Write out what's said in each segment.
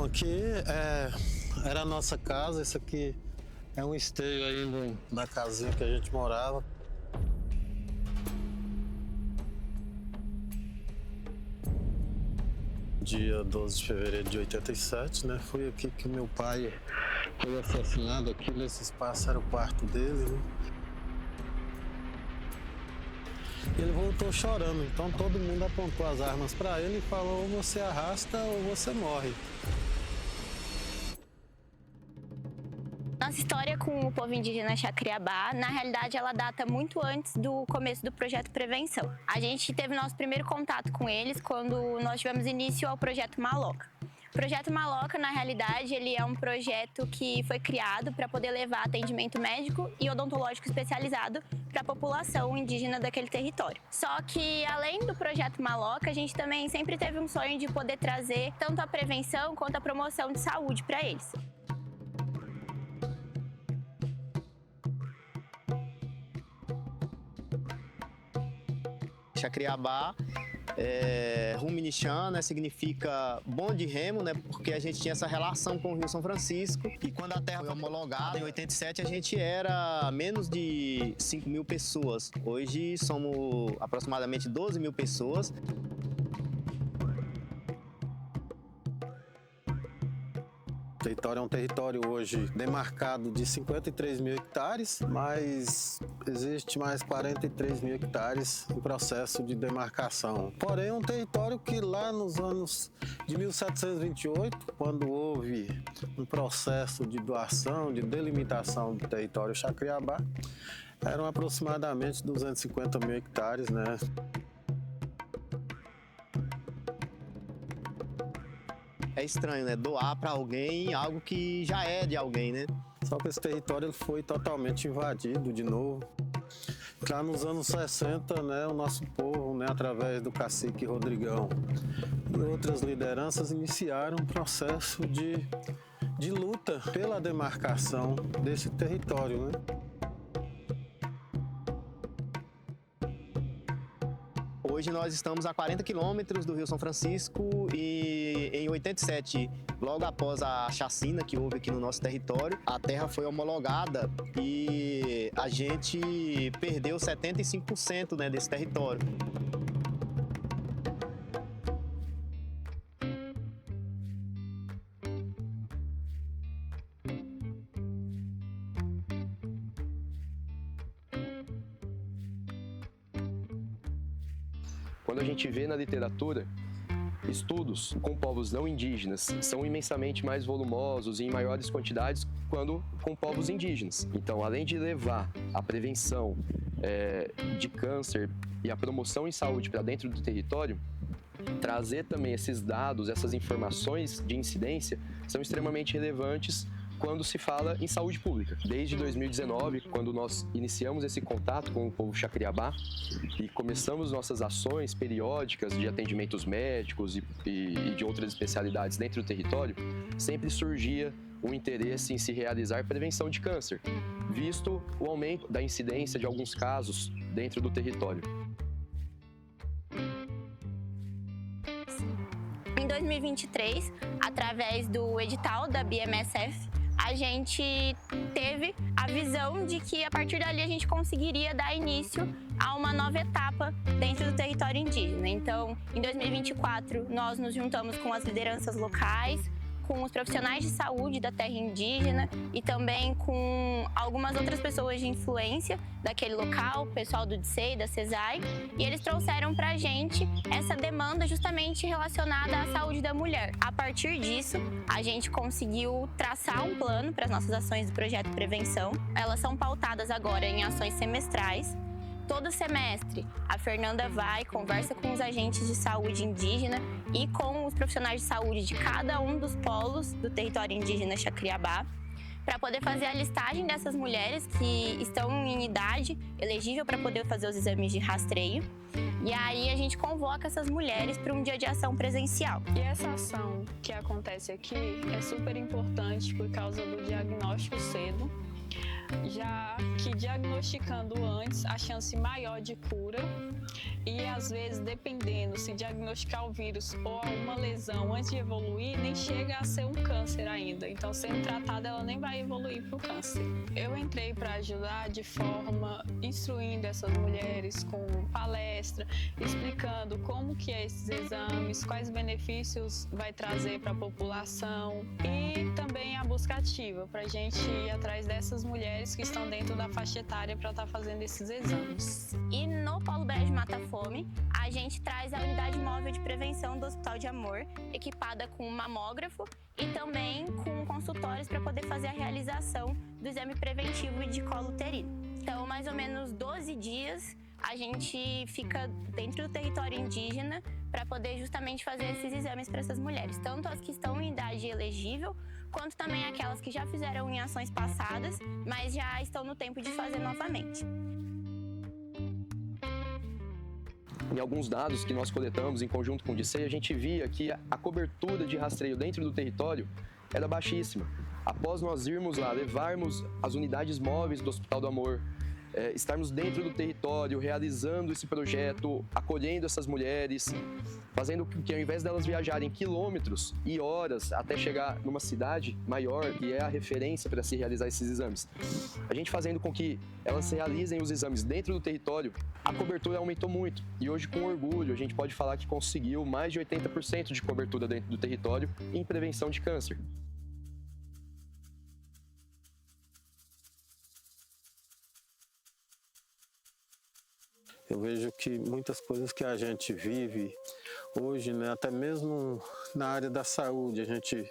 Então, aqui era a nossa casa, isso aqui é um esteio aí da casinha que a gente morava. Dia 12 de fevereiro de 87, né? Foi aqui que meu pai foi assassinado. Aqui nesse espaço era o quarto dele, né? Ele voltou chorando, então todo mundo apontou as armas para ele e falou: ou você arrasta ou você morre. Nossa história com o povo indígena Xacriabá, na realidade, ela data muito antes do começo do projeto Prevenção. A gente teve nosso primeiro contato com eles quando nós tivemos início ao projeto Maloca. O projeto Maloca, na realidade, ele é um projeto que foi criado para poder levar atendimento médico e odontológico especializado para a população indígena daquele território. Só que, além do projeto Maloca, a gente também sempre teve um sonho de poder trazer tanto a prevenção quanto a promoção de saúde para eles. Xacriabá, Ruminixã, né, significa bom de remo, né, porque a gente tinha essa relação com o Rio São Francisco. E quando a terra foi homologada, em 87, a gente era menos de 5 mil pessoas. Hoje somos aproximadamente 12 mil pessoas. O território é um território hoje demarcado de 53 mil hectares, mas existe mais 43 mil hectares em processo de demarcação. Porém, é um território que lá nos anos de 1728, quando houve um processo de doação, de delimitação do território Xacriabá, eram aproximadamente 250 mil hectares, né? É estranho, né? Doar para alguém algo que já é de alguém, né? Só que esse território ele foi totalmente invadido de novo. Lá nos anos 60, né, o nosso povo, né, através do cacique Rodrigão e outras lideranças, iniciaram um processo de luta pela demarcação desse território, né? Hoje nós estamos a 40 quilômetros do Rio São Francisco e em 87, logo após a chacina que houve aqui no nosso território, a terra foi homologada e a gente perdeu 75%, né, desse território. Quando a gente vê na literatura, estudos com povos não indígenas são imensamente mais volumosos e em maiores quantidades quando com povos indígenas. Então, além de levar a prevenção de câncer e a promoção em saúde para dentro do território, trazer também esses dados, essas informações de incidência são extremamente relevantes quando se fala em saúde pública. Desde 2019, quando nós iniciamos esse contato com o povo Xacriabá e começamos nossas ações periódicas de atendimentos médicos e de outras especialidades dentro do território, sempre surgia o interesse em se realizar prevenção de câncer, visto o aumento da incidência de alguns casos dentro do território. Em 2023, através do edital da BMSF, a gente teve a visão de que a partir dali a gente conseguiria dar início a uma nova etapa dentro do território indígena. Então, em 2024, nós nos juntamos com as lideranças locais, com os profissionais de saúde da terra indígena e também com algumas outras pessoas de influência daquele local, pessoal do DICEI, da CESAI, e eles trouxeram pra gente essa demanda justamente relacionada à saúde da mulher. A partir disso, a gente conseguiu traçar um plano para as nossas ações do projeto Prevenção. Elas são pautadas agora em ações semestrais. Todo semestre, a Fernanda vai, conversa com os agentes de saúde indígena e com os profissionais de saúde de cada um dos polos do território indígena Xacriabá, para poder fazer a listagem dessas mulheres que estão em idade elegível para poder fazer os exames de rastreio. E aí a gente convoca essas mulheres para um dia de ação presencial. E essa ação que acontece aqui é super importante por causa do diagnóstico cedo, já que diagnosticando antes a chance maior de cura e às vezes dependendo se diagnosticar o vírus ou alguma lesão antes de evoluir, nem chega a ser um câncer ainda, então sendo tratada ela nem vai evoluir para o câncer. Eu entrei para ajudar de forma instruindo essas mulheres com palestra, explicando como que é esses exames, quais benefícios vai trazer para a população e também a busca ativa para a gente ir atrás dessas mulheres que estão dentro da faixa etária para estar fazendo esses exames. E no Polo Brejo Mata Fome, a gente traz a unidade móvel de prevenção do Hospital de Amor, equipada com um mamógrafo e também com consultórios para poder fazer a realização do exame preventivo de colo uterino. Então, mais ou menos 12 dias a gente fica dentro do território indígena para poder justamente fazer esses exames para essas mulheres, tanto as que estão em idade elegível, quanto também aquelas que já fizeram em ações passadas, mas já estão no tempo de fazer novamente. Em alguns dados que nós coletamos em conjunto com o DICEI, a gente via que a cobertura de rastreio dentro do território era baixíssima. Após nós irmos lá, levarmos as unidades móveis do Hospital do Amor, estarmos dentro do território, realizando esse projeto, acolhendo essas mulheres, fazendo com que ao invés delas viajarem quilômetros e horas até chegar numa cidade maior, que é a referência para se realizar esses exames, a gente fazendo com que elas realizem os exames dentro do território, a cobertura aumentou muito. E hoje, com orgulho, a gente pode falar que conseguiu mais de 80% de cobertura dentro do território em prevenção de câncer. Eu vejo que muitas coisas que a gente vive hoje, né, até mesmo na área da saúde, a gente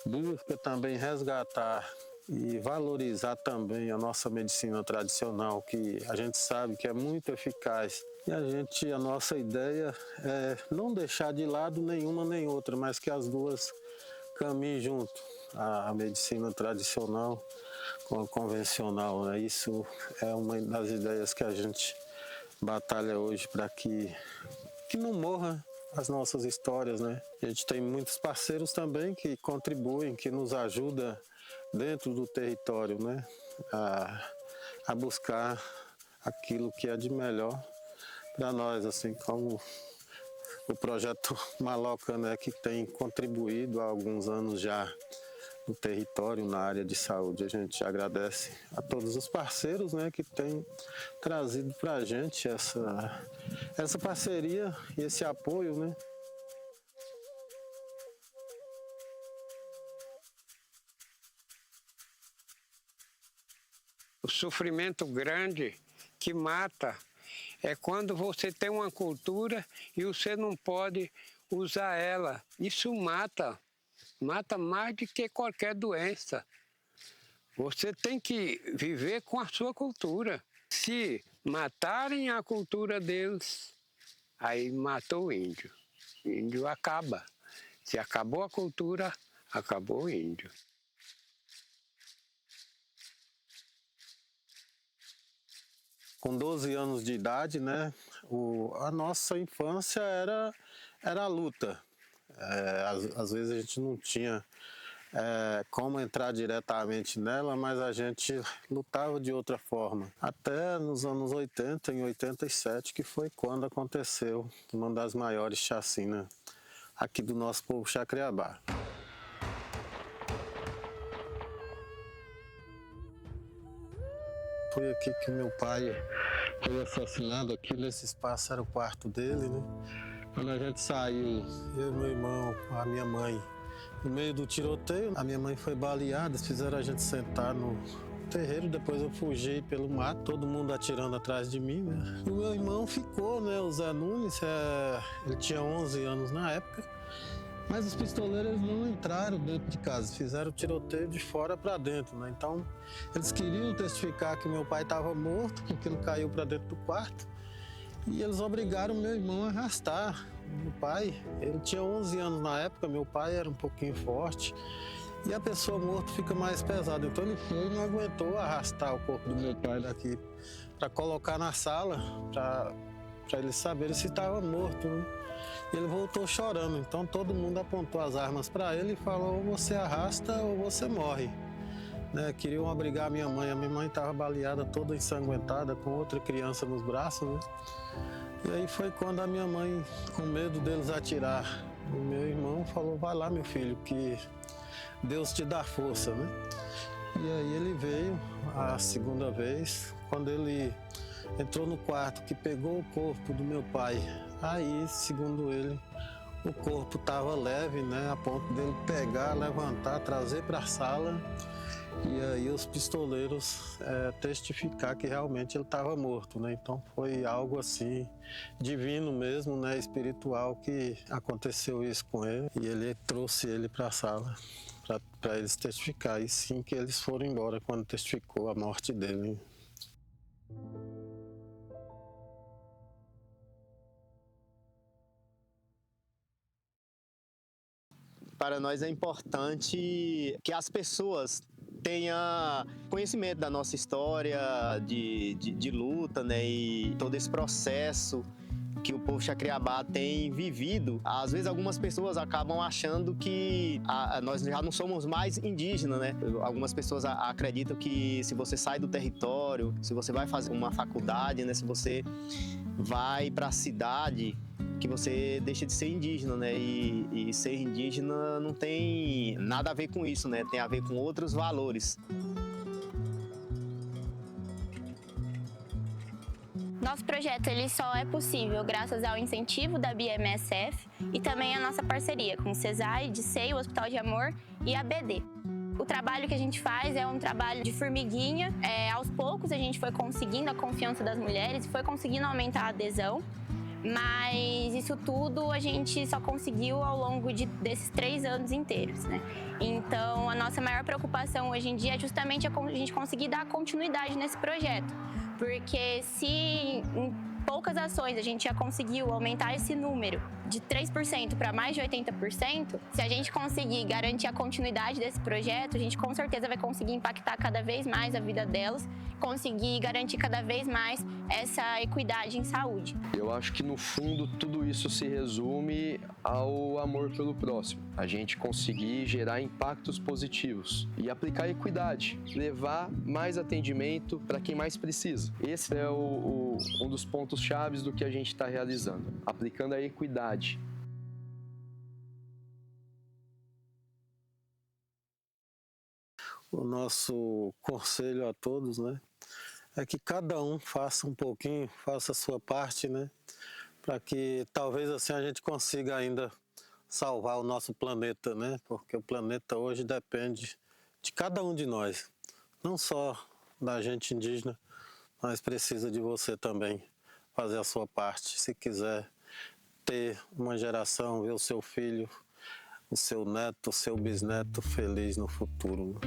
busca também resgatar e valorizar também a nossa medicina tradicional, que a gente sabe que é muito eficaz. E a nossa ideia é não deixar de lado nenhuma nem outra, mas que as duas caminhem junto, a medicina tradicional com a convencional, né? Isso é uma das ideias que a gente batalha hoje para que não morra as nossas histórias, né? A gente tem muitos parceiros também que contribuem, que nos ajudam dentro do território, né? A buscar aquilo que é de melhor para nós, assim como o projeto Maloca, né, que tem contribuído há alguns anos já no território, na área de saúde. A gente agradece a todos os parceiros, né, que têm trazido para a gente essa parceria e esse apoio, né. O sofrimento grande que mata é quando você tem uma cultura e você não pode usar ela. Isso mata mais do que qualquer doença. Você tem que viver com a sua cultura. Se matarem a cultura deles, aí matou o índio. O índio acaba. Se acabou a cultura, acabou o índio. Com 12 anos de idade, né, a nossa infância era a luta. Às vezes a gente não tinha como entrar diretamente nela, mas a gente lutava de outra forma. Até nos anos 80, em 87, que foi quando aconteceu uma das maiores chacinas aqui do nosso povo Chacreabá. Foi aqui que meu pai foi assassinado, aqui nesse espaço era o quarto dele, né? Quando a gente saiu, eu, meu irmão, a minha mãe, no meio do tiroteio, a minha mãe foi baleada, fizeram a gente sentar no terreiro, depois eu fugi pelo mato, todo mundo atirando atrás de mim, né? O meu irmão ficou, né, o Zé Nunes, ele tinha 11 anos na época, mas os pistoleiros não entraram dentro de casa, fizeram o tiroteio de fora para dentro, né? Então, eles queriam testificar que meu pai estava morto, porque ele caiu para dentro do quarto, e eles obrigaram meu irmão a arrastar. Meu pai, ele tinha 11 anos na época, meu pai era um pouquinho forte, e a pessoa morta fica mais pesada. Então ele foi e não aguentou arrastar o corpo do meu pai daqui para colocar na sala, para eles saberem se estava morto, né? E ele voltou chorando, então todo mundo apontou as armas para ele e falou: ou você arrasta ou você morre. né, queriam abrigar minha mãe. A minha mãe estava baleada, toda ensanguentada, com outra criança nos braços, né? E aí foi quando a minha mãe, com medo deles atirar, o meu irmão falou: vai lá, meu filho, que Deus te dá força, né? E aí ele veio a segunda vez, quando ele entrou no quarto, que pegou o corpo do meu pai. Aí, segundo ele, o corpo estava leve, né, a ponto dele pegar, levantar, trazer para a sala, e aí os pistoleiros testificar que realmente ele estava morto, né? Então foi algo assim divino mesmo, né, espiritual, que aconteceu isso com ele, e ele trouxe ele para a sala para eles testificar. E sim que eles foram embora quando testificou a morte dele. Para nós é importante que as pessoas tenham conhecimento da nossa história de luta, né? E todo esse processo que o povo Xacriabá tem vivido. Às vezes algumas pessoas acabam achando que nós já não somos mais indígenas, né? Algumas pessoas acreditam que se você sai do território, se você vai fazer uma faculdade, né? Se você vai para a cidade, que você deixa de ser indígena, né? E ser indígena não tem nada a ver com isso, né? Tem a ver com outros valores. Nosso projeto ele só é possível graças ao incentivo da BMSF e também a nossa parceria com o CESAI, DICEI, o Hospital de Amor e a BD. O trabalho que a gente faz é um trabalho de formiguinha. Aos poucos a gente foi conseguindo a confiança das mulheres, foi conseguindo aumentar a adesão, mas isso tudo a gente só conseguiu ao longo desses 3 anos inteiros, né? Então a nossa maior preocupação hoje em dia é justamente a gente conseguir dar continuidade nesse projeto. Porque se em poucas ações a gente já conseguiu aumentar esse número de 3% para mais de 80%, se a gente conseguir garantir a continuidade desse projeto, a gente com certeza vai conseguir impactar cada vez mais a vida delas, conseguir garantir cada vez mais essa equidade em saúde. Eu acho que no fundo tudo isso se resume ao amor pelo próximo. A gente conseguir gerar impactos positivos e aplicar equidade, levar mais atendimento para quem mais precisa. Esse é um dos pontos chaves do que a gente está realizando, aplicando a equidade. O nosso conselho a todos, né, é que cada um faça um pouquinho, faça a sua parte, né, para que talvez assim a gente consiga ainda salvar o nosso planeta, né, porque o planeta hoje depende de cada um de nós, não só da gente indígena, mas precisa de você também fazer a sua parte, se quiser ter uma geração, ver o seu filho, o seu neto, o seu bisneto feliz no futuro.